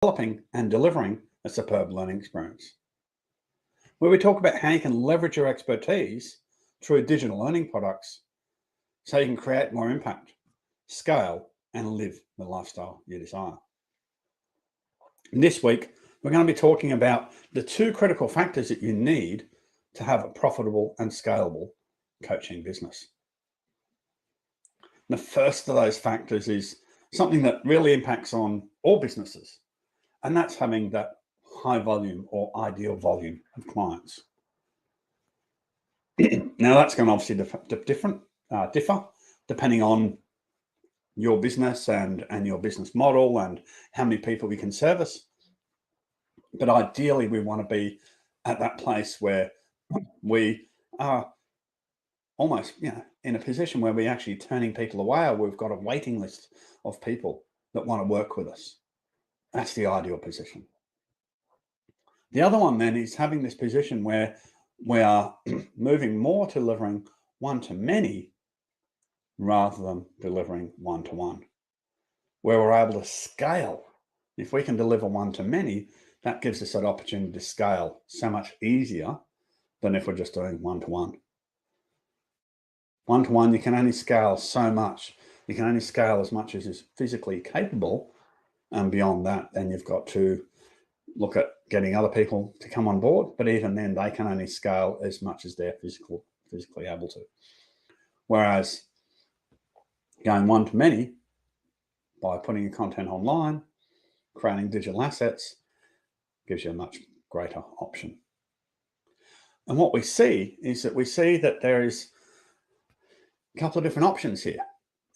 developing and delivering a superb learning experience, where we talk about how you can leverage your expertise through digital learning products so you can create more impact, scale, and live the lifestyle you desire. And this week, we're going to be talking about the two critical factors that you need to have a profitable and scalable coaching business. The first of those factors is something that really impacts on all businesses, and that's having that high volume or ideal volume of clients. Now, that's going to obviously differ depending on your business and your business model and how many people we can service. But ideally, we want to be at that place where we are almost, in a position where we're actually turning people away, or we've got a waiting list of people that want to work with us. That's the ideal position. The other one then is having this position where we are moving more to delivering one-to-many rather than delivering one-to-one, where we're able to scale. If we can deliver one-to-many, that gives us that opportunity to scale so much easier than if we're just doing one-to-one. One-to-one, you can only scale so much. You can only scale as much as is physically capable. And beyond that, then you've got to look at getting other people to come on board. But even then, they can only scale as much as they're physically able to. Whereas going one-to-many, by putting your content online, creating digital assets, gives you a much greater option. And what we see is that there is a couple of different options here.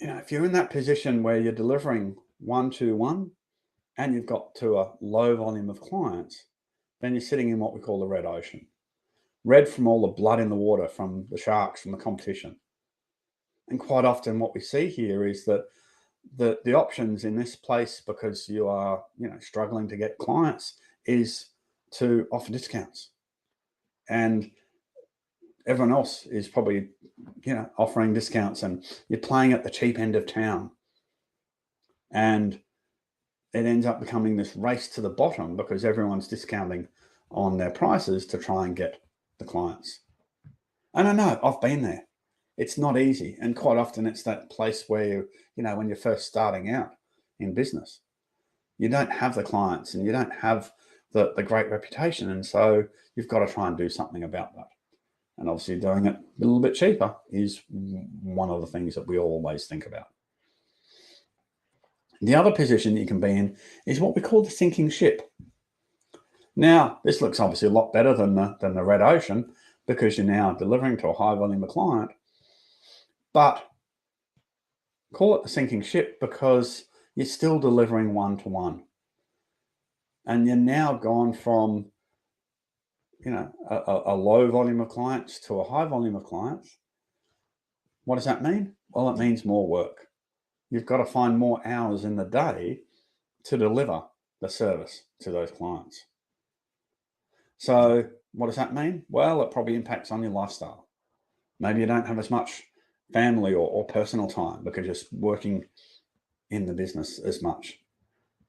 If you're in that position where you're delivering one-to-one and you've got to a low volume of clients, then you're sitting in what we call the red ocean. Red from all the blood in the water, from the sharks, from the competition. And quite often what we see here is that the options in this place, because you are struggling to get clients, is to offer discounts. And everyone else is probably offering discounts, and you're playing at the cheap end of town. And it ends up becoming this race to the bottom because everyone's discounting on their prices to try and get the clients. And I know, I've been there. It's not easy. And quite often it's that place where, when you're first starting out in business, you don't have the clients and you don't have the great reputation. And so you've got to try and do something about that. And obviously doing it a little bit cheaper is one of the things that we always think about. The other position you can be in is what we call the sinking ship. Now, this looks obviously a lot better than the red ocean, because you're now delivering to a high volume of client. But call it the sinking ship because you're still delivering one-to-one. And you're now gone from a low volume of clients to a high volume of clients. What does that mean? Well, it means more work. You've got to find more hours in the day to deliver the service to those clients. So what does that mean? Well, it probably impacts on your lifestyle. Maybe you don't have as much family or personal time because you're working in the business as much.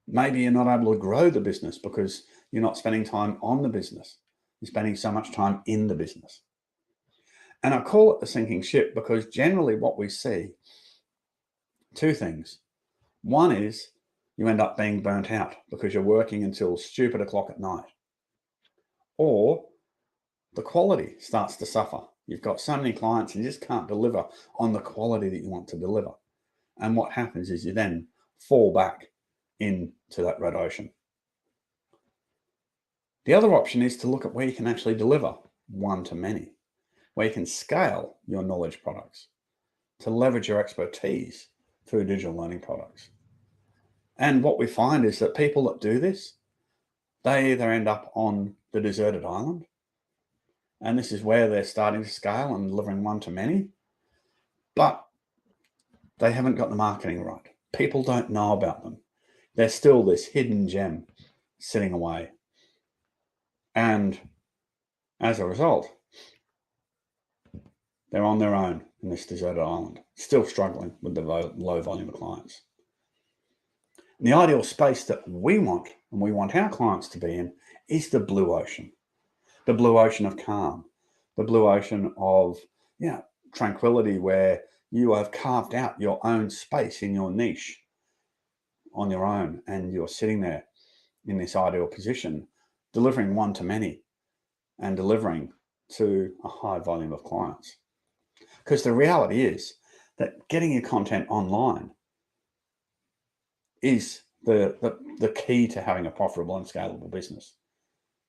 Maybe you're not able to grow the business because you're not spending time on the business. You're spending so much time in the business. And I call it the sinking ship because generally what we see, two things. One is you end up being burnt out because you're working until stupid o'clock at night. Or the quality starts to suffer. You've got so many clients and you just can't deliver on the quality that you want to deliver. And what happens is you then fall back into that red ocean. The other option is to look at where you can actually deliver one-to-many, where you can scale your knowledge products, to leverage your expertise through digital learning products. And what we find is that people that do this, they either end up on the deserted island, and this is where they're starting to scale and delivering one-to-many, but they haven't got the marketing right. People don't know about them. They're still this hidden gem sitting away. And as a result, they're on their own in this deserted island, still struggling with the low volume of clients. And the ideal space that we want, and we want our clients to be in, is the blue ocean of calm, the blue ocean of tranquility, where you have carved out your own space in your niche on your own, and you're sitting there in this ideal position, delivering one to many and delivering to a high volume of clients. Because the reality is that getting your content online is the key to having a profitable and scalable business.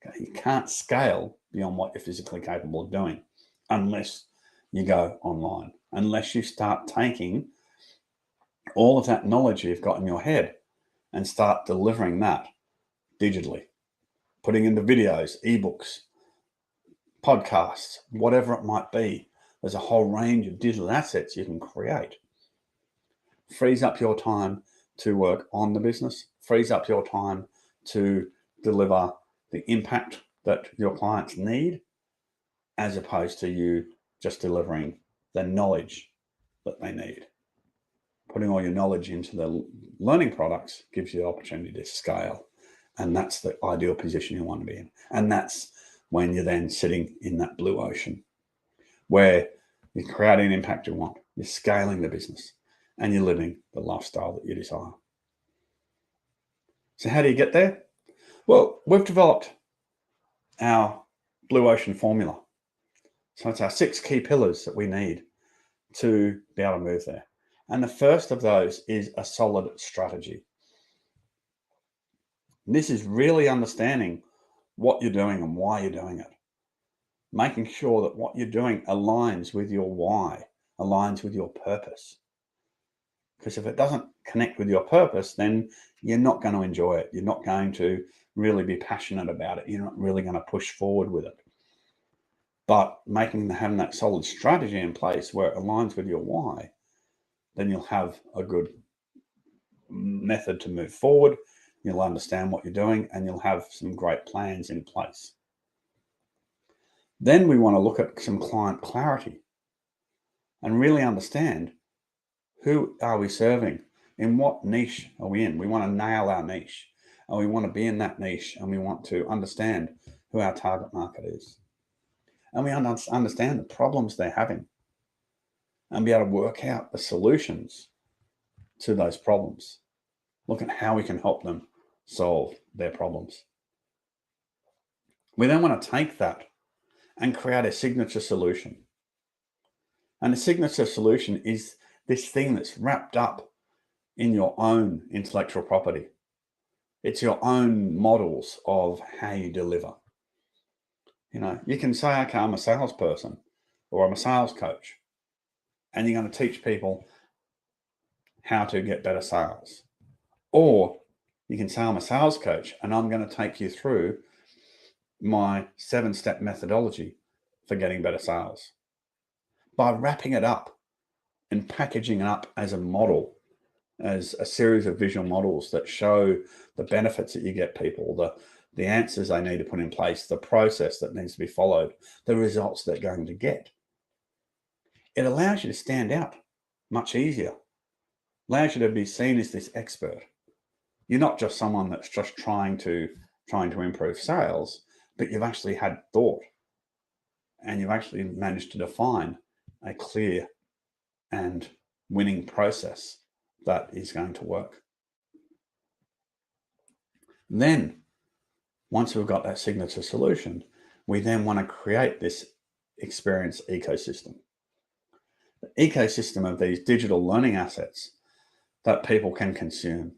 Okay? You can't scale beyond what you're physically capable of doing unless you go online, unless you start taking all of that knowledge you've got in your head and start delivering that digitally, putting into videos, ebooks, podcasts, whatever it might be. There's a whole range of digital assets you can create. Frees up your time to work on the business, frees up your time to deliver the impact that your clients need, as opposed to you just delivering the knowledge that they need. Putting all your knowledge into the learning products gives you the opportunity to scale. And that's the ideal position you want to be in. And that's when you're then sitting in that blue ocean where you're creating the impact you want, you're scaling the business, and you're living the lifestyle that you desire. So how do you get there? Well, we've developed our blue ocean formula. So it's our 6 key pillars that we need to be able to move there. And the first of those is a solid strategy. And this is really understanding what you're doing and why you're doing it. Making sure that what you're doing aligns with your why, aligns with your purpose. Because if it doesn't connect with your purpose, then you're not going to enjoy it. You're not going to really be passionate about it. You're not really going to push forward with it. But having that solid strategy in place where it aligns with your why, then you'll have a good method to move forward. You'll understand what you're doing, and you'll have some great plans in place. Then we want to look at some client clarity and really understand, who are we serving? In what niche are we in? We want to nail our niche, and we want to be in that niche, and we want to understand who our target market is. And we understand the problems they're having and be able to work out the solutions to those problems. Look at how we can help them solve their problems. We then want to take that and create a signature solution. And a signature solution is this thing that's wrapped up in your own intellectual property. It's your own models of how you deliver. You can say, okay, I'm a salesperson, or I'm a sales coach, and you're going to teach people how to get better sales. Or you can say, I'm a sales coach, and I'm going to take you through my 7-step methodology for getting better sales. By wrapping it up and packaging it up as a model, as a series of visual models that show the benefits that you get people, the answers they need to put in place, the process that needs to be followed, the results they're going to get. It allows you to stand out much easier, allows you to be seen as this expert. You're not just someone that's just trying to improve sales, but you've actually had thought, and you've actually managed to define a clear and winning process that is going to work. Then, once we've got that signature solution, we then want to create this experience ecosystem. The ecosystem of these digital learning assets that people can consume.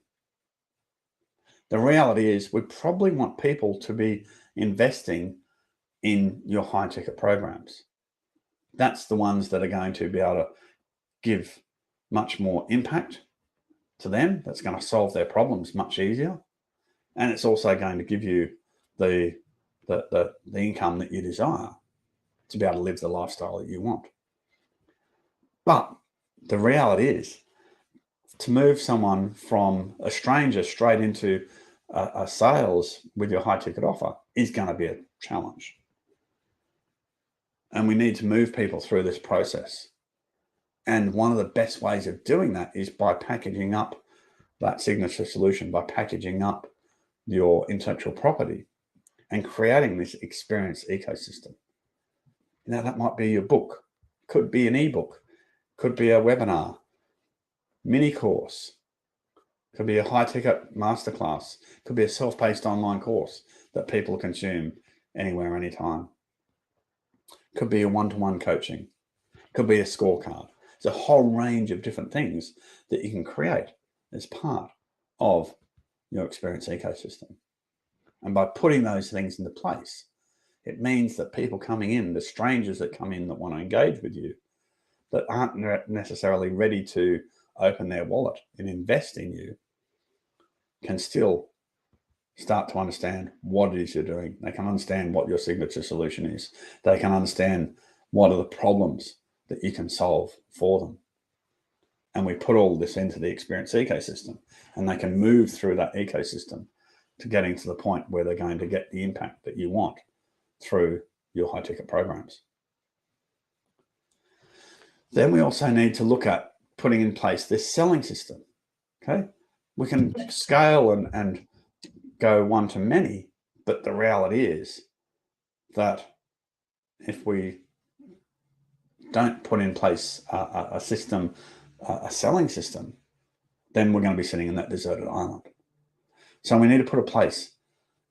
The reality is, we probably want people to be investing in your high ticket programs. That's the ones that are going to be able to give much more impact to them. That's going to solve their problems much easier. And it's also going to give you the income that you desire to be able to live the lifestyle that you want. But the reality is, to move someone from a stranger straight into a sales with your high ticket offer is going to be a challenge. And we need to move people through this process. And one of the best ways of doing that is by packaging up that signature solution by packaging up your intellectual property and creating this experience ecosystem. Now, that might be your book, could be an ebook, could be a webinar, mini course, could be a high-ticket masterclass, could be a self-paced online course that people consume anywhere, anytime. Could be a one-to-one coaching, could be a scorecard. There's a whole range of different things that you can create as part of your experience ecosystem. And by putting those things into place, it means that people coming in, the strangers that come in that want to engage with you, that aren't necessarily ready to open their wallet and invest in you, can still start to understand what it is you're doing. They can understand what your signature solution is. They can understand what are the problems that you can solve for them. And we put all this into the experience ecosystem, and they can move through that ecosystem to getting to the point where they're going to get the impact that you want through your high ticket programs. Then we also need to look at putting in place this selling system. Okay, we can scale and go one to many, but the reality is that if we don't put in place a system, a selling system, then we're going to be sitting in that deserted island. So we need to put in place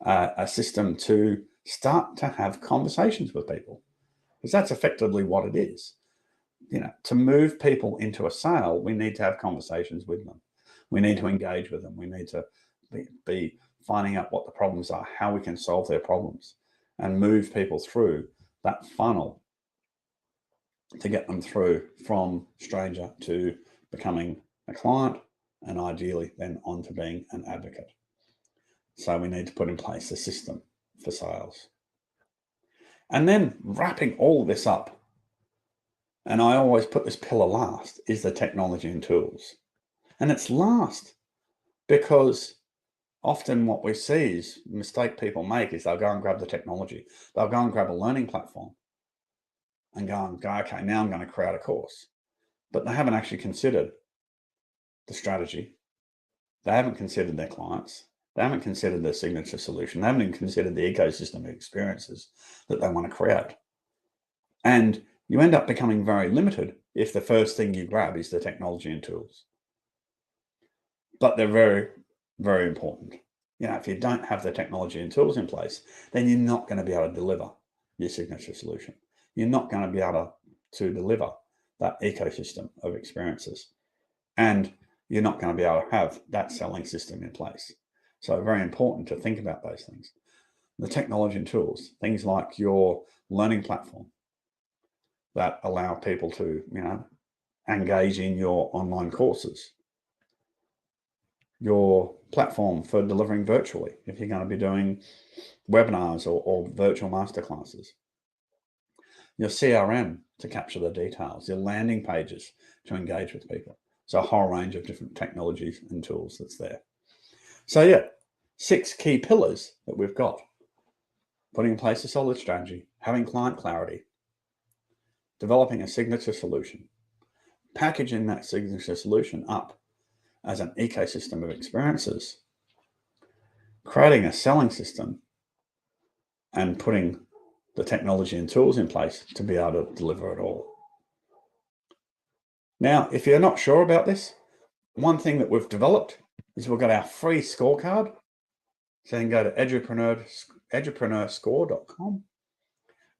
a system to start to have conversations with people, because that's effectively what it is. You know, to move people into a sale, we need to have conversations with them. We need to engage with them. We need to be finding out what the problems are, how we can solve their problems, and move people through that funnel to get them through from stranger to becoming a client, and ideally then on to being an advocate. So we need to put in place a system for sales. And then wrapping all this up, and I always put this pillar last, is the technology and tools. And it's last because often what we see is the mistake people make is they'll go and grab the technology. They'll go and grab a learning platform and go, okay, now I'm going to create a course. But they haven't actually considered the strategy. They haven't considered their clients. They haven't considered their signature solution. They haven't even considered the ecosystem of experiences that they want to create. And you end up becoming very limited if the first thing you grab is the technology and tools. But they're very, very important. You know, if you don't have the technology and tools in place, then you're not going to be able to deliver your signature solution. You're not going to be able to deliver that ecosystem of experiences. And you're not going to be able to have that selling system in place. So very important to think about those things. The technology and tools, things like your learning platform that allow people to, you know, engage in your online courses, your platform for delivering virtually, if you're going to be doing webinars or virtual masterclasses, your CRM to capture the details, your landing pages to engage with people. So a whole range of different technologies and tools that's there. So yeah, 6 key pillars that we've got: putting in place a solid strategy, having client clarity, developing a signature solution, packaging that signature solution up as an ecosystem of experiences, creating a selling system, and putting the technology and tools in place to be able to deliver it all. Now, if you're not sure about this, one thing that we've developed is we've got our free scorecard. So you can go to edupreneurscore.com.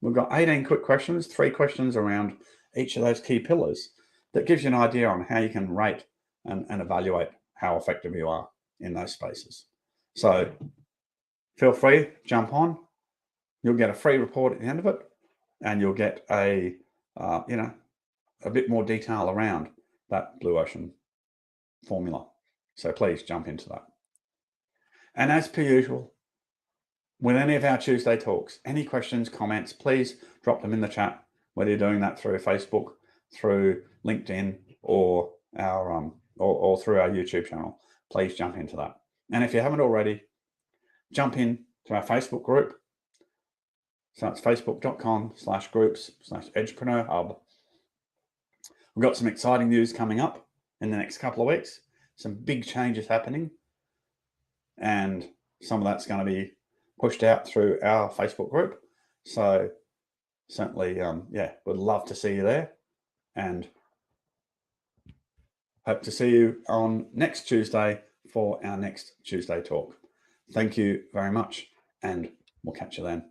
We've got 18 quick questions, 3 questions around each of those key pillars that gives you an idea on how you can rate and evaluate how effective you are in those spaces. So feel free, jump on. You'll get a free report at the end of it, and you'll get a bit more detail around that blue ocean formula. So please jump into that. And as per usual, with any of our Tuesday talks, any questions, comments, please drop them in the chat, whether you're doing that through Facebook, through LinkedIn, or our or through our YouTube channel. Please jump into that. And if you haven't already, jump in to our Facebook group. So it's facebook.com/groups/Edupreneur Hub. We've got some exciting news coming up in the next couple of weeks. some big changes happening, and some of that's going to be pushed out through our Facebook group. So certainly, yeah, would love to see you there, and hope to see you on next Tuesday for our next Tuesday talk. Thank you very much, and we'll catch you then.